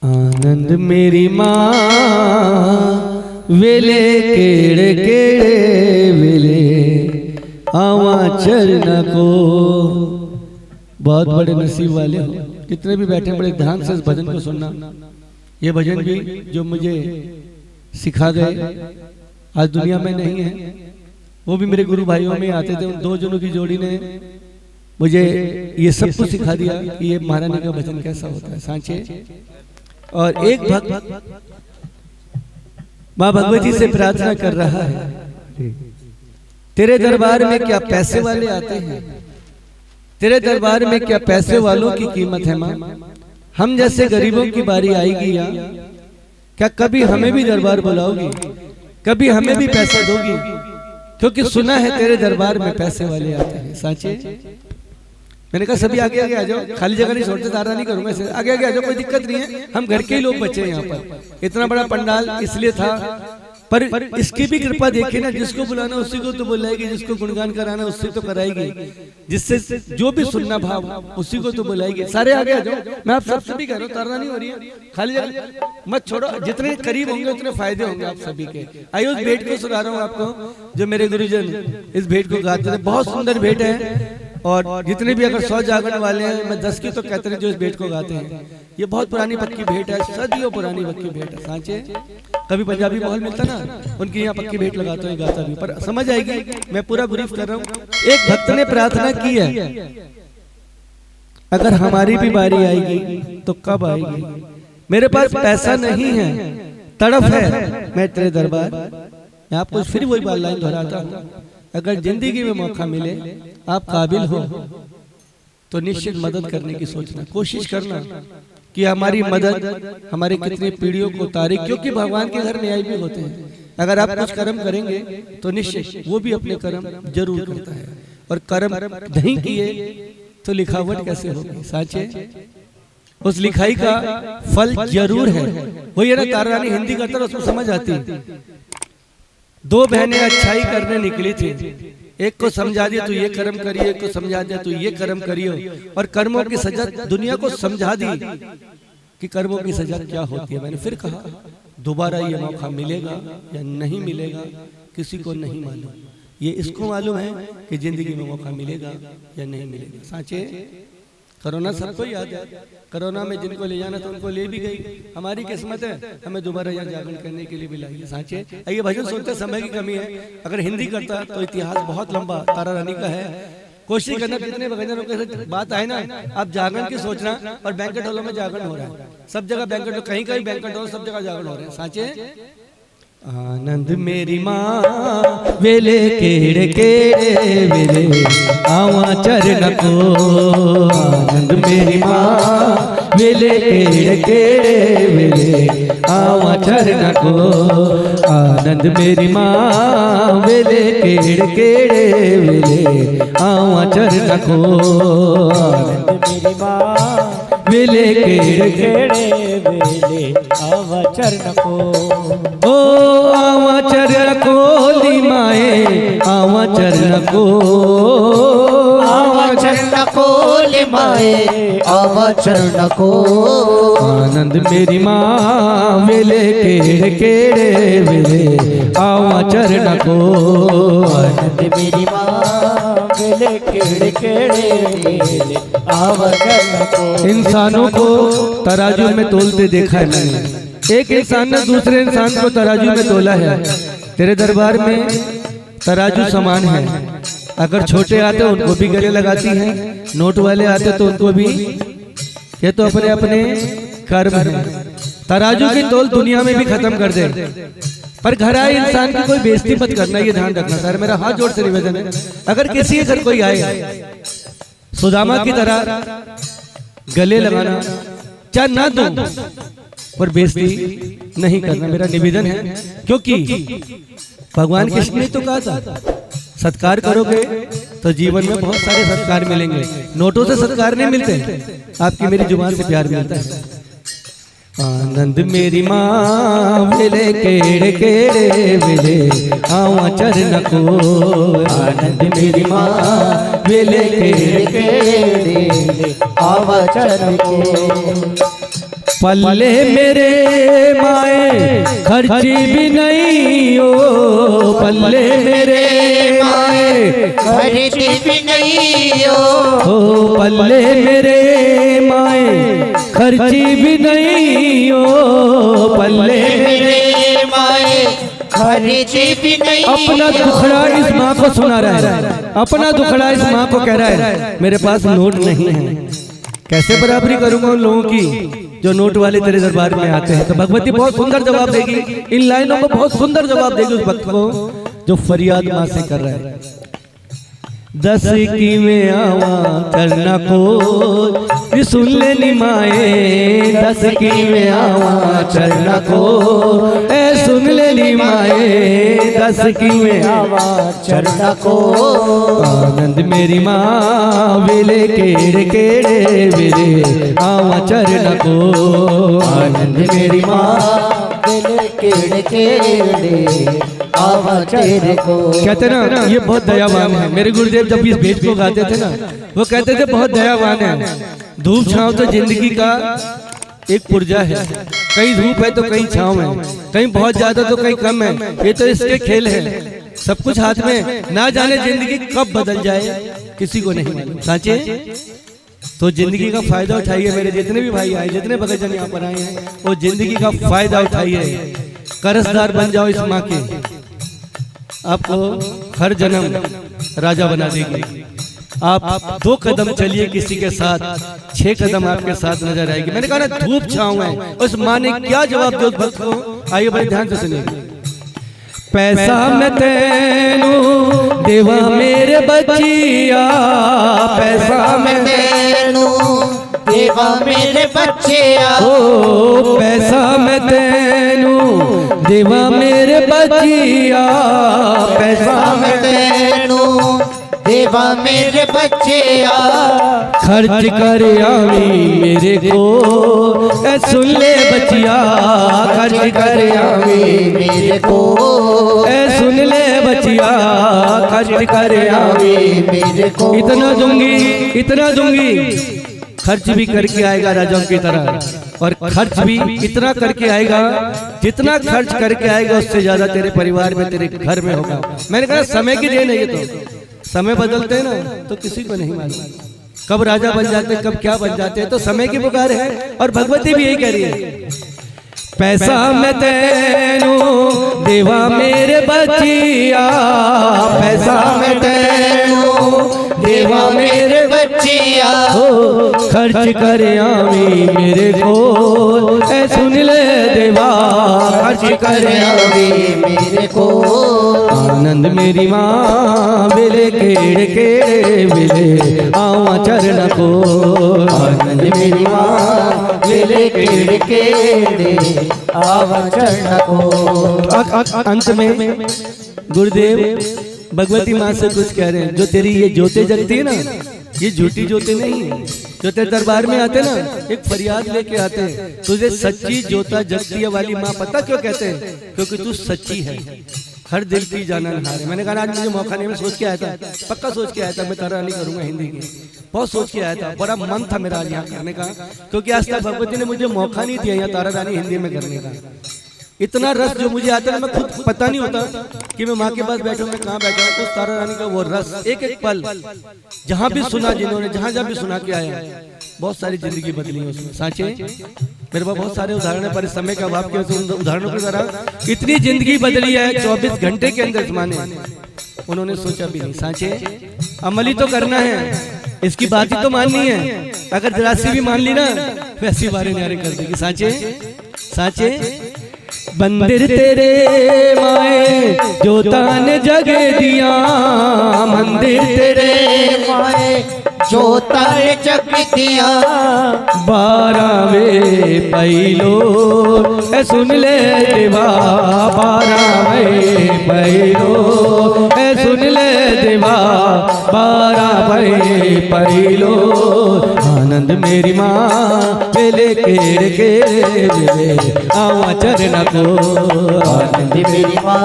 आनंद मेरी माँ वेले केड़े केड़े वेले आवा चरना को। बहुत बड़े नसीब वाले हो जितने भी बैठे बड़े ध्यान से इस भजन को सुनना। ये भजन भी जो मुझे सिखा गए आज दुनिया में नहीं है, वो भी मेरे गुरु भाइयों में आते थे। उन दो जनों की जोड़ी ने मुझे ये सब कुछ सिखा दिया कि ये महारानी का भजन कैसा होता है सांचे। और एक भक्त माँ भगवती से प्रार्थना कर रहा है, तेरे दरबार में क्या पैसे वाले आते हैं, तेरे दरबार में क्या पैसे वालों की कीमत है माँ। हम जैसे गरीबों की बारी आएगी या क्या कभी हमें भी दरबार बुलाओगी, कभी हमें भी पैसा दोगी, क्योंकि सुना है तेरे दरबार में पैसे वाले आते हैं सांचे। मैंने कहा सभी आगे आगे आ जाओ, खाली जगह नहीं छोड़ते, तारा नहीं करूंगा इसे, आगे आगे आ जाओ, कोई दिक्कत नहीं है। हम घर के ही लोग बचे हैं यहाँ पर। इतना बड़ा पंडाल इसलिए था, पर इसकी भी कृपा देखिए ना, जिसको बुलाना उसी को तो बुलाएगी, जिसको गुणगान कराना उससे तो कराएगी, जिससे जो भी सुनना भाव उसी को तो बुलाएगी। सारे आगे आ जाओ, मैं आप सबसे भी कह रहा हूँ, तारना नहीं हो रही है, खाली जगह मत छोड़ो। जितने करीब होंगे उतने फायदे होंगे आप सभी के। आइए उस भेंट को सुना रहा हूँ आपको, जो मेरे गुरुजन इस भेंट को गाते थे। बहुत सुंदर भेंट है, और जितने भी अगर 100 जागरण वाले हैं, मैं 10 की तो कहते हैं जो इस भेंट को गाते हैं। ये बहुत पुरानी पक्की भेंट है, सदियों पुरानी पक्की भेंट है सांचे। कभी पंजाबी माहौल मिलता ना, उनकी यहाँ पक्की भेंट लगाता हूँ, गाता भी, पर समझ आएगी। मैं पूरा ब्रीफ कर रहा हूँ। एक भक्त ने प्रार्थना की है, अगर हमारी भी बारी आएगी तो कब आएगी। मेरे पास पैसा नहीं है, तड़फ है मैं तेरे दरबार। मैं आपको फिर वही बात लाइन दोहराता हूँ, अगर जिंदगी में मौका मिले, आप काबिल हो तो निश्चित मदद करने की सोचना, कोशिश करना कि हमारी मदद हमारे कितनी पीढ़ियों को उतारे, क्योंकि भगवान के घर न्याय भी होते हैं। अगर आप कुछ कर्म करेंगे तो निश्चित वो भी अपने कर्म जरूर करता है, और कर्म नहीं किए तो लिखावट कैसे होगी सांचे। उस लिखाई का फल जरूर है। वही है ना, तारा रानी हिंदी करता है, उसमें समझ आती। दो बहनें अच्छाई करने निकली थी, एक को समझा दिया तू ये कर्म करिए, एक को समझा दिया तू ये कर्म करियो, और कर्मों की सजा दुनिया को समझा दी कि कर्मों की सजा क्या होती है। मैंने फिर कहा दोबारा ये मौका मिलेगा या नहीं मिलेगा किसी को नहीं मालूम, ये इसको मालूम है कि जिंदगी में मौका मिलेगा या नहीं मिलेगा सांचे। कोरोना सबको याद है, कोरोना में जिनको ले जाना था उनको ले भी गई। हमारी किस्मत है, हमें दोबारा यहाँ जागरण करने के लिए भी लाई सांचे। ये भजन सुनते समय की कमी है, अगर हिंदी करता तो इतिहास बहुत लंबा तारा रानी का है। कोशिश करना जितने भजनों के बात आए ना, आप जागरण की सोचना। और बैंकेट हॉलों में जागरण हो रहा है, सब जगह बैंकेट, कहीं कहीं बैंकेट हॉल, सब जगह जागरण हो रहे हैं सांचे। आनंद मेरी माँ वेले केड़े केड़े वेले आवा चरण को। आनंद मेरी माँ वेले केड़े केड़े वेले आवा चरण को। आनंद मेरी माँ वेले केड़े केड़े वेले आवा चरण को। आनंद मेरी माँ वेले केड़े केड़े वेले आवा चरण को। ओ आवा चरण को ली माए आवा चरण को। आवा चरण को ली माए आवा चरण को। आनंद मेरी माँ वेले केड़े केड़े वेले आवा चरण को। आनंद मेरी माँ वेले केड़े केड़े वेले आवा चरण को। इंसानों को तराजू में तोलते देखा है मैंने, एक इंसान ने दूसरे इंसान को तराजू में तोला है। तेरे दरबार में तराजू समान है, अगर छोटे आते उनको भी गले लगाती है, नोट वाले आते तो उनको भी। ये तो अपने अपने कर्म है। तराजू की तोल दुनिया में भी खत्म कर दे, पर घर आए इंसान की कोई बेइज्जती मत करना, ये ध्यान रखना। सर मेरा हाथ जोड़ से निवेदन है, अगर किसी के घर कोई आए सुदामा की तरह गले लगाना, चाहे ना दो पर बेइज्जती नहीं करना, मेरा निवेदन है। क्योंकि भगवान कृष्ण ने तो कहा था सत्कार करोगे तो जीवन में बहुत सारे सत्कार मिलेंगे। नोटों से सत्कार नहीं मिलते, आपकी मेरी जुबान से प्यार मिलता है। आनंद मेरी माँ वेले केड़े केड़े वेले आवा चरण को। आनंद मेरी माँ वेले केड़े केड़े वेले आवा चरण को। पल्ले मेरे माए खर्ची भी नहीं हो, पल्ले मेरे माए खर्ची भी नहीं हो, पल्ले मेरे माए खर्ची भी नहीं हो, पल्ले मेरे माए खर्ची भी नहीं। अपना दुखड़ा इस माँ को सुना रहा है, अपना दुखड़ा इस माँ को कह रहा है मेरे पास नोट नहीं है, कैसे बराबरी करूंगा उन लोगों की जो नोट वाले तेरे दरबार में आते हैं। तो भगवती बहुत सुंदर जवाब देगी, इन लाइनों को बहुत सुंदर जवाब देगी उस भक्त को जो फरियाद माँ से कर रहा है। 10 की में आवा करना को सुन ले निमाए, 10 की में आवा चढ़ना को ए सुन ले निमाए, 10 की में आवा चढ़ना को आनंद मेरी माँ वेले केड़े केड़े वेले आवा चढ़ना को, आनंद मेरी माँ वेले केड़े केड़े आवा तेरे को। कहते ना ये बहुत दयावान है। मेरे गुरुदेव जब इस भेद को गाते थे ना वो कहते थे बहुत दयावान है। धूप छांव तो जिंदगी का एक पुर्जा है, कहीं धूप है तो कहीं छांव है, कहीं बहुत ज्यादा तो कहीं कम है, ये तो इसके खेल है। सब कुछ हाथ में, ना जाने जिंदगी कब बदल जाए किसी को नहीं मालूम। साचे तो जिंदगी का फायदा उठाइए। मेरे जितने भी भाई आए, जितने भक्तजन यहाँ पर आए हैं, वो जिंदगी का फायदा उठाइए, कर्जदार बन जाओ इस माँ के। आपको हर जन्म राजा बना देगी। आप 2 कदम चलिए किसी के साथ, 6 कदम आपके साथ नजर आएगी। मैंने कहा ना धूप छाँव है। उस माँ ने क्या जवाब दिया उस भक्त को, आइए बड़े ध्यान से सुनिए। पैसा मैं तेनू देवा मेरे बचिया, पैसा मैं तेनू देवा मेरे बच्चिया, ओ पैसा मैं तेनू देवा मेरे बचिया, पैसा मैं तेनू देवा मेरे बच्चिया, खर्च कर आवी मेरे को ए सुन ले बचिया, खर्च कर आवी मेरे को ए सुन ले बचिया, खर्च कर आवी मेरे को। इतना दूंगी खर्च भी करके आएगा राजाओं की तरह, और खर्च भी इतना करके आएगा जितना खर्च करके आएगा उससे ज्यादा तेरे परिवार में तेरे घर में होगा। मैंने कहा समय की देन है ये, तो समय बदलते हैं ना तो किसी को नहीं मालूम कब राजा बन जाते हैं, कब क्या बन जाते हैं, तो समय की पुकार है। और भगवती भी यही कह रही है, पैसा मैं तेनू देवा मेरे बचिया, पैसा मैं तेनू देवा मेरे बच्चिया, हो खर्च कर आवी मेरे को ए सुन ले देवा, खर्च कर आवी मेरे को। आनंद मेरी माँ वेले केड़े केड़े वेले आवा चरण को, आनंद मेरी माँ वेले केड़े केड़े आवा चरण को। अंत में गुरुदेव भगवती माँ से कुछ कह रहे हैं, जो तेरी ये ज्योति जगती है ना, ये झूठी ज्योति नहीं है। जो तेरे दरबार में आते ना एक फरियाद लेके आते हैं, तुझे सच्ची ज्योता जगती है वाली माँ पता क्यों कहते हैं? क्योंकि तू सच्ची है, हर दिल की जाननहार है। मैंने कहा आज मुझे मौका नहीं, मैं सोच के आया था, पक्का सोच के आया था मैं तारा रानी करूंगा हिंदी की, बहुत सोच के आया था, बड़ा मन था मेरा आज यहाँ करने का, क्योंकि आज तक भगवती ने मुझे मौका नहीं दिया यहाँ तारा रानी हिंदी में करने का। इतना रस जो मुझे आता है मैं खुद पता नहीं होता कि मैं माँ के पास बैठा, मैं कहाँ बैठा, तो तारा रानी का वो रस एक एक पल जहाँ भी सुना, जिन्होंने जहाँ जहाँ भी सुना के आया, बहुत सारी जिंदगी बदली है उसमें। साचे मेरे पास बहुत सारे उदाहरण है, पर इस समय का अभाव की वजह से उदाहरणों की तरह इतनी जिंदगी बदली है 24 घंटे के अंदर। इस माँ ने, उन्होंने सोचा भी नहीं। साचे अमली तो करना है, इसकी बात ही तो माननी है। अगर जरासी भी मान ली ना वैसी बारे न्यारे कर देगी। साचे साचे मंदिर तेरे माए जो तान जगे दिया, मंदिर तेरे माए जो तारे जग दिया, 12वें पहलो ए सुन ले देवा, 12वें पहलो ए सुन ले देवा, 12वें पहलो आनंद मेरी माँ वेले केड़ केड़े मिले आवा चरण को आनंद मेरी माँ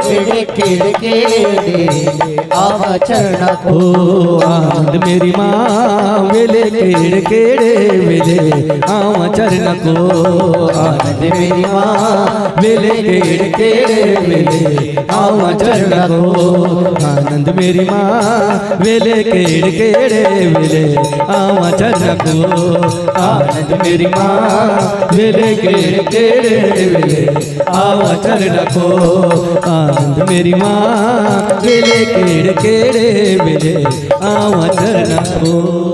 केड़े केड़े केड़े आवा चरण को आनंद मेरी माँ वेले केड़ केड़े मिले आवा चरण को आनंद मेरी माँ वेले केड़ केड़े मिले आवा चरण को आनंद मेरी माँ वेले केड़ केड़े मिले आवा चरण को आनंद मेरी माँ वेले केड़ केड़े मिले आवा चरण को आनंद मेरी माँ वेले केड़ केड़े मिले आवा चरण को।